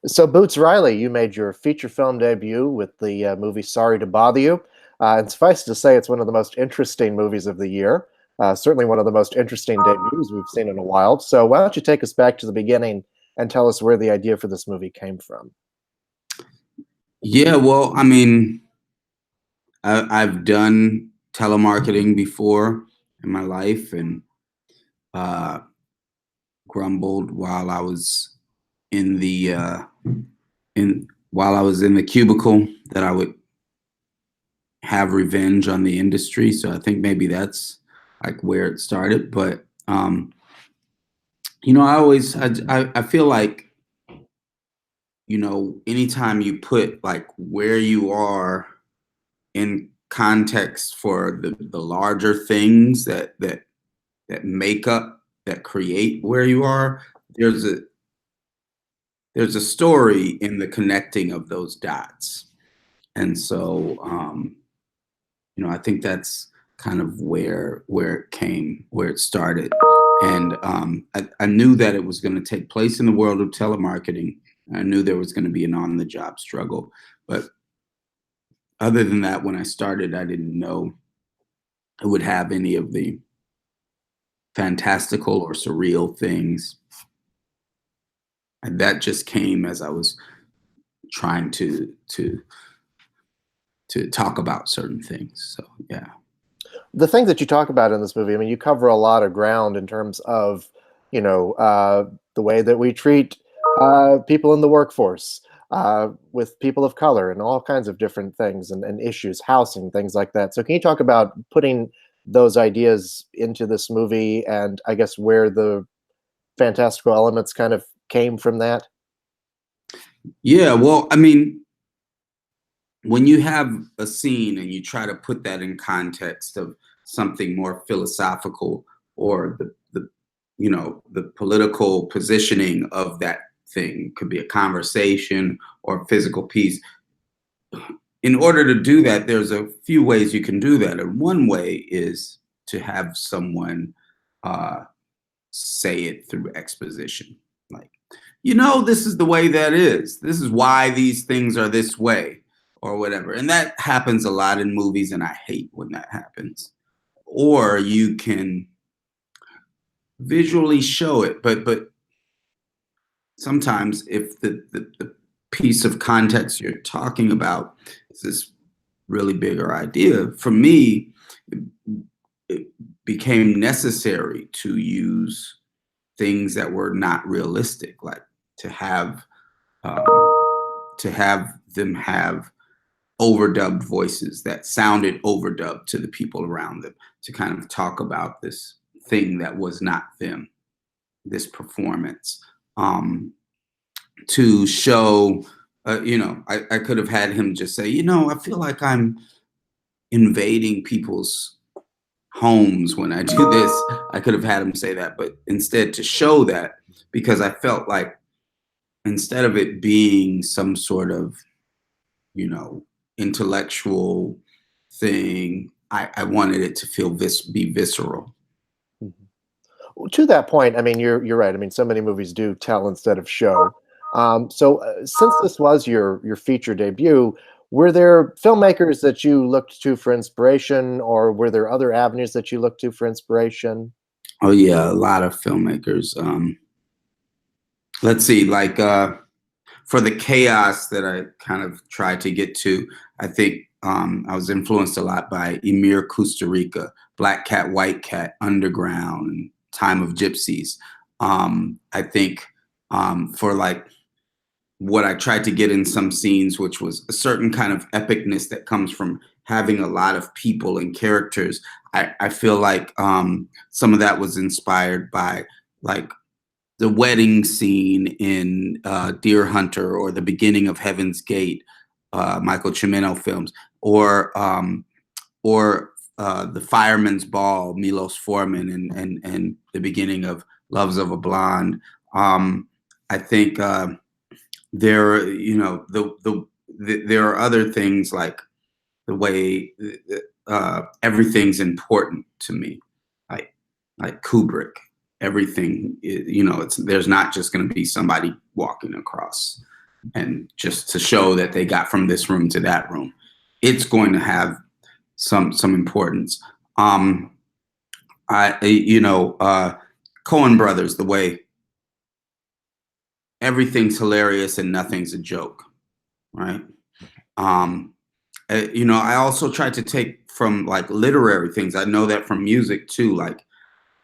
So, Boots Riley, you made your feature film debut with the movie Sorry to Bother You. And suffice to say, it's one of the most interesting movies of the year. Certainly one of the most interesting debuts we've seen in a while. So, why don't you take us back to the beginning and tell us where the idea for this movie came from? Yeah, well, I mean, I've done telemarketing before in my life and uh, grumbled while I was in the while I was in the cubicle that I would have revenge on the industry. So I think maybe that's like where it started. But I always I feel like anytime you put like where you are in context for the larger things that make up that create where you are, there's a there's a story in the connecting of those dots. And so I think that's kind of where it started. And I knew that it was going to take place in the world of telemarketing. I knew there was going to be an on the job struggle, but other than that, when I started, I didn't know it would have any of the fantastical or surreal things. And that just came as I was trying to talk about certain things. So yeah. The things that you talk about in this movie, I mean, you cover a lot of ground in terms of, you know, uh, the way that we treat people in the workforce, with people of color, and all kinds of different things and issues, housing, things like that. So, can you talk about putting those ideas into this movie, and I guess where the fantastical elements kind of came from that? Yeah, well, I mean, when you have a scene and you try to put that in context of something more philosophical or the political positioning of that thing, could be a conversation or a physical piece. In order to do that, there's a few ways you can do that. And one way is to have someone uh, say it through exposition. Like, this is the way that is. This is why these things are this way, or whatever. And that happens a lot in movies, and I hate when that happens. Or you can visually show it, but sometimes if the piece of context you're talking about is this really bigger idea, for me, it became necessary to use things that were not realistic, like to have um, them have overdubbed voices that sounded overdubbed to the people around them, to kind of talk about this thing that was not them, this performance, to show. I could have had him just say, I feel like I'm invading people's homes when I do this. I could have had him say that, but instead to show that, because I felt like instead of it being some sort of, you know, intellectual thing, I wanted it to be visceral. Mhm. Well, to that point, I mean, you're right. I mean, so many movies do tell instead of show. Since this was your feature debut, were there filmmakers that you looked to for inspiration, or were there other avenues that you looked to for inspiration? Oh yeah, a lot of filmmakers. Let's see, like for the chaos that I kind of tried to get to, I think I was influenced a lot by Emir Kusturica, Black Cat, White Cat, Underground, and Time of Gypsies. I think for like what I tried to get in some scenes, which was a certain kind of epicness that comes from having a lot of people and characters. I feel like some of that was inspired by like the wedding scene in Deer Hunter, or the beginning of Heaven's Gate, Michael Cimino films, or the Fireman's Ball, Milos Forman, and the beginning of Loves of a Blonde. I think there, there are other things like the way everything's important to me, like Kubrick. Everything, it's there's not just going to be somebody walking across. and just to show that they got from this room to that room. It's going to have some importance. Coen brothers, the way everything's hilarious and nothing's a joke, right? I also try to take from like literary things. I know that from music too. Like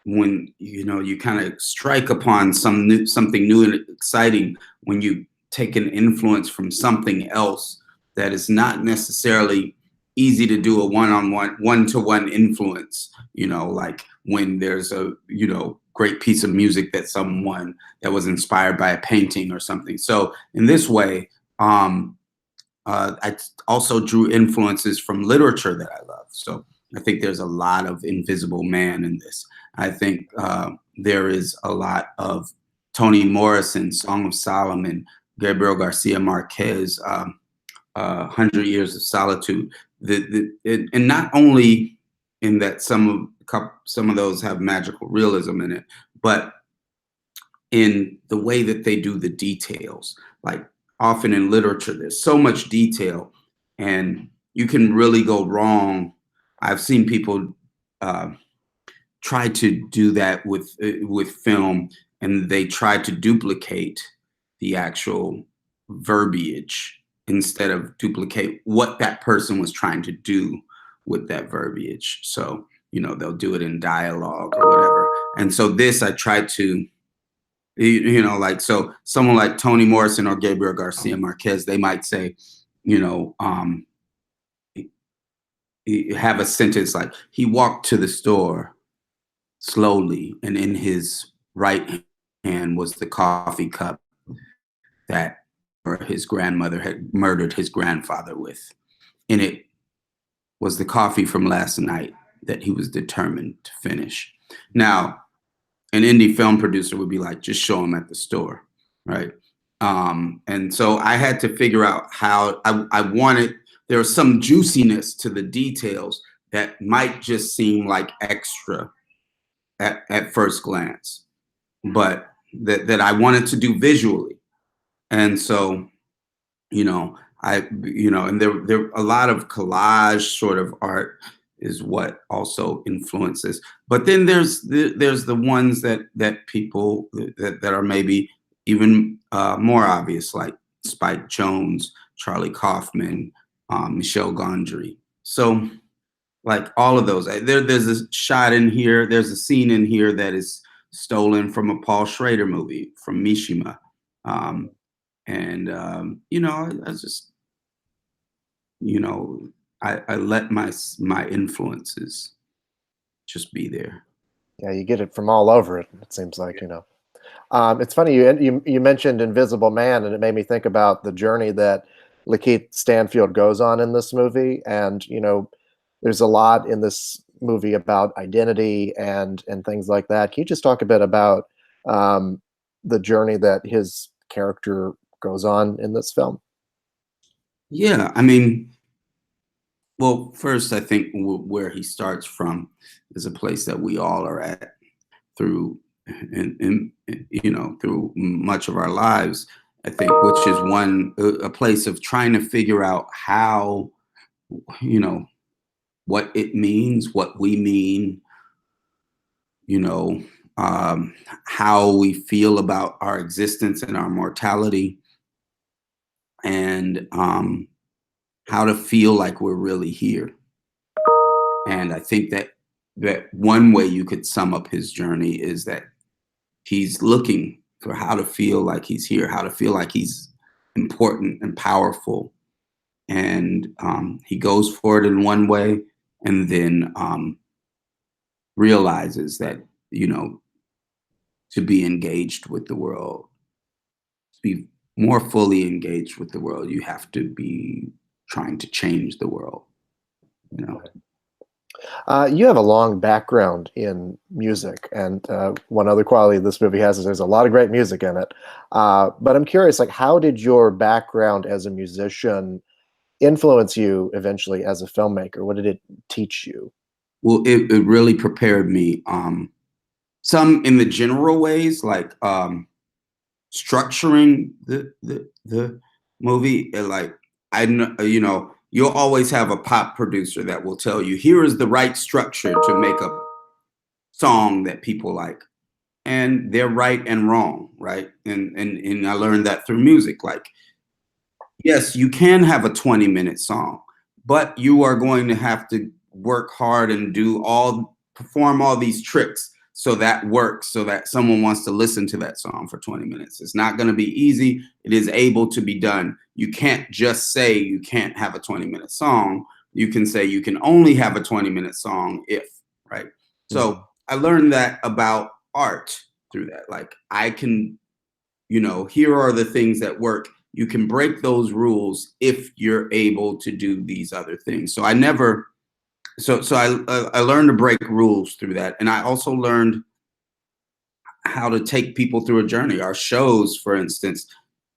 when you kind of strike upon something new and exciting, when you take an influence from something else that is not necessarily easy to do a one-to-one influence, like when there's a great piece of music that was inspired by a painting or something. So in this way, I also drew influences from literature that I love. So I think there's a lot of Invisible Man in this. I think there is a lot of Toni Morrison, Song of Solomon, Gabriel Garcia Marquez, 100 Years of Solitude. And not only in that some of those have magical realism in it, but in the way that they do the details. Like often in literature, there's so much detail, and you can really go wrong. I've seen people try to do that with film, and they try to duplicate the actual verbiage instead of duplicate what that person was trying to do with that verbiage. So they'll do it in dialogue or whatever. And so this, I try to, like, so someone like Toni Morrison or Gabriel Garcia Marquez, they might say, have a sentence like, he walked to the store slowly, and in his right hand was the coffee cup that his grandmother had murdered his grandfather with. And it was the coffee from last night that he was determined to finish. Now, an indie film producer would be like, just show him at the store, right? And so I had to figure out how I wanted, there was some juiciness to the details that might just seem like extra at first glance, but that I wanted to do visually. And so, and there a lot of collage sort of art is what also influences. But then there's the ones that people that are maybe even more obvious, like Spike Jonze, Charlie Kaufman, Michel Gondry. So like all of those, there's a shot in here, there's a scene in here that is stolen from a Paul Schrader movie, from Mishima. I just, I let my influences just be there. Yeah, you get it from all over it seems like. It's funny you mentioned Invisible Man, and it made me think about the journey that Lakeith Stanfield goes on in this movie. And there's a lot in this movie about identity and things like that. Can you just talk a bit about the journey that his character goes on in this film? Yeah, I mean, well, first, I think where he starts from is a place that we all are at through, through much of our lives. I think, which is a place of trying to figure out how, what it means, what we mean, how we feel about our existence and our mortality, and how to feel like we're really here. And I think that one way you could sum up his journey is that he's looking for how to feel like he's here, how to feel like he's important and powerful. And he goes for it in one way, and then realizes that, to be engaged with the world, to be more fully engaged with the world, you have to be trying to change the world. You have a long background in music, and one other quality this movie has is there's a lot of great music in it. But I'm curious, like, how did your background as a musician influence you eventually as a filmmaker? What did it teach you? Well, it really prepared me. Some in the general ways, like structuring the movie, and like I know, you know, you'll always have a pop producer that will tell you here is the right structure to make a song that people like, and they're right and wrong, right? And I learned that through music. Like, yes, you can have a 20-minute song, but you are going to have to work hard and perform all these tricks so that works, so that someone wants to listen to that song for 20 minutes. It's not going to be easy. It is able to be done. You can't just say you can't have a 20-minute song. You can say you can only have a 20-minute song if, right? So I learned that about art through that. Like, I can, you know, here are the things that work. You can break those rules if you're able to do these other things. So I never, so I learned to break rules through that. And I also learned how to take people through a journey. Our shows, for instance,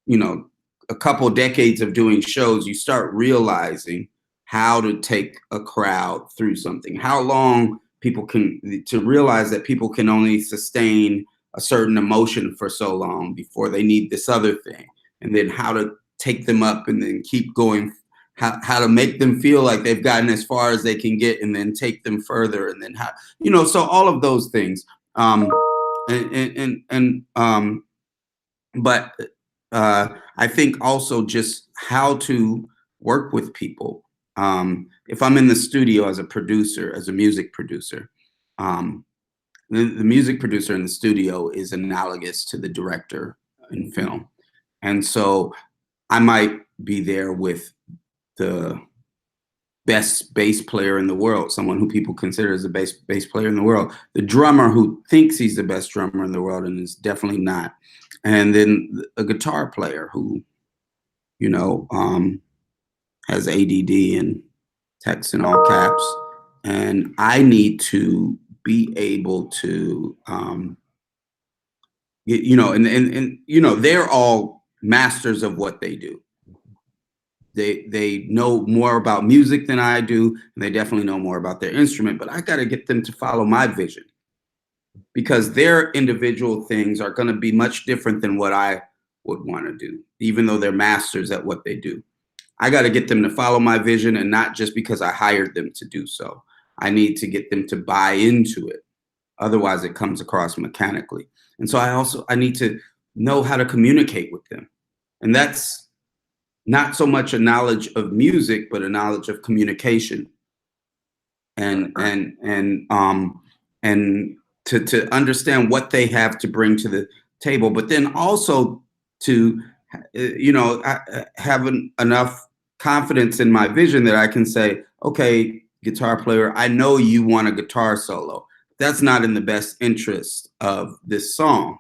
you know, a couple decades of doing shows, you start realizing how to take a crowd through something, how long people can, to realize that people can only sustain a certain emotion for so long before they need this other thing, and then how to take them up and then keep going, how to make them feel like they've gotten as far as they can get and then take them further, and then how, you know, so all of those things. But I think also just how to work with people. If I'm in the studio as a producer, as a music producer, the music producer in the studio is analogous to the director in film. And so I might be there with the best bass player in the world, someone who people consider as the bass player in the world, the drummer who thinks he's the best drummer in the world and is definitely not, and then a guitar player who, you know, has ADD and text in all caps, and I need to be able to, you know, and you know, they're all masters of what they do. They know more about music than I do, and they definitely know more about their instrument, but I got to get them to follow my vision, because their individual things are going to be much different than what I would want to do, even though they're masters at what they do. I got to get them to follow my vision, and not just because I hired them to do so. I need to get them to buy into it. Otherwise, it comes across mechanically. And so I need to know how to communicate with them. And that's not so much a knowledge of music, but a knowledge of communication, and to understand what they have to bring to the table, but then also to, you know, have enough confidence in my vision that I can say, okay, guitar player, I know you want a guitar solo. That's not in the best interest of this song.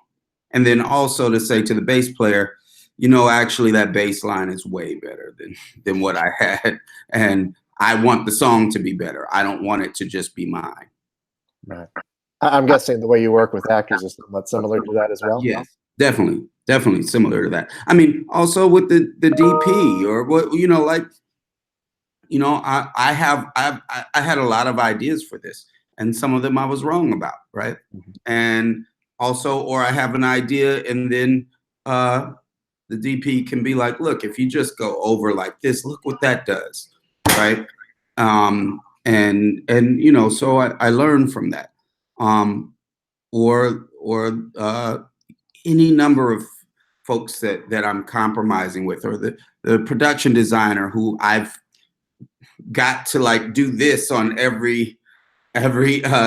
And then also to say to the bass player, you know, actually that bass line is way better than what I had, and I want the song to be better. I don't want it to just be mine. Right. I'm guessing the way you work with actors is somewhat similar to that as well. Yes, definitely similar to that. I mean, also with the DP or what, you know, like, you know, I had a lot of ideas for this, and some of them I was wrong about, right? And also, or I have an idea, and then the DP can be like, look, if you just go over like this, look what that does, right? And you know, so I learned from that. Or any number of folks that I'm compromising with, or the production designer who I've got to like do this on every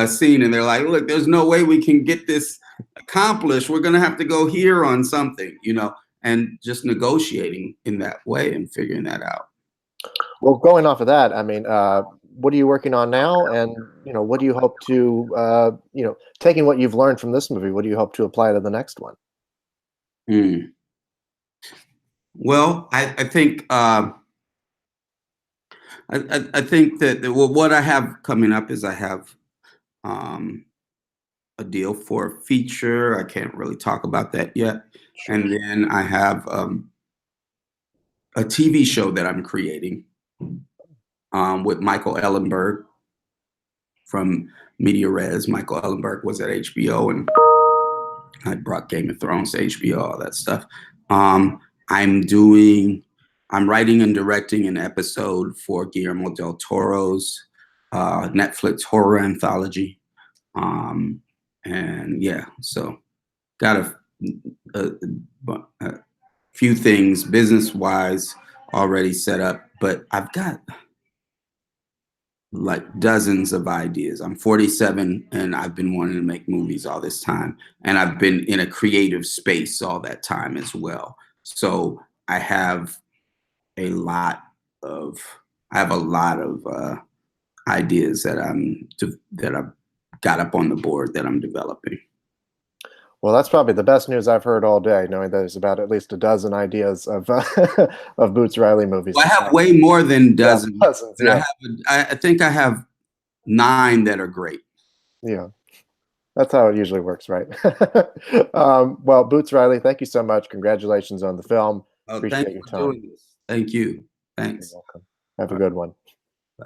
scene, and they're like, look, there's no way we can get this accomplished. We're gonna have to go here on something, you know, and just negotiating in that way and figuring that out. Well, going off of that, I mean, what are you working on now? And, you know, what do you hope to, you know, taking what you've learned from this movie, what do you hope to apply to the next one? Well, I think I think that what I have coming up is I have a deal for a feature. I can't really talk about that yet. Sure. And then I have a TV show that I'm creating with Michael Ellenberg from Media Res. Michael Ellenberg was at HBO, and I brought Game of Thrones to HBO, all that stuff. I'm doing I'm writing and directing an episode for Guillermo del Toro's Netflix horror anthology. And yeah, so got a, a few things business wise already set up, but I've got like dozens of ideas. I'm 47 and I've been wanting to make movies all this time. And I've been in a creative space all that time as well. So I have a lot of ideas that I've got up on the board that I'm developing. Well, that's probably the best news I've heard all day, knowing that there's about at least a dozen ideas of of Boots Riley movies. Well, I have way more than dozens, yeah, dozens, but yeah. I think I have 9 that are great. Yeah, that's how it usually works, right? Well, Boots Riley, thank you so much. Congratulations on the film. Oh, Appreciate thank you your for time. doing this. Thank you. You're Thanks. welcome. Have a good one. Bye.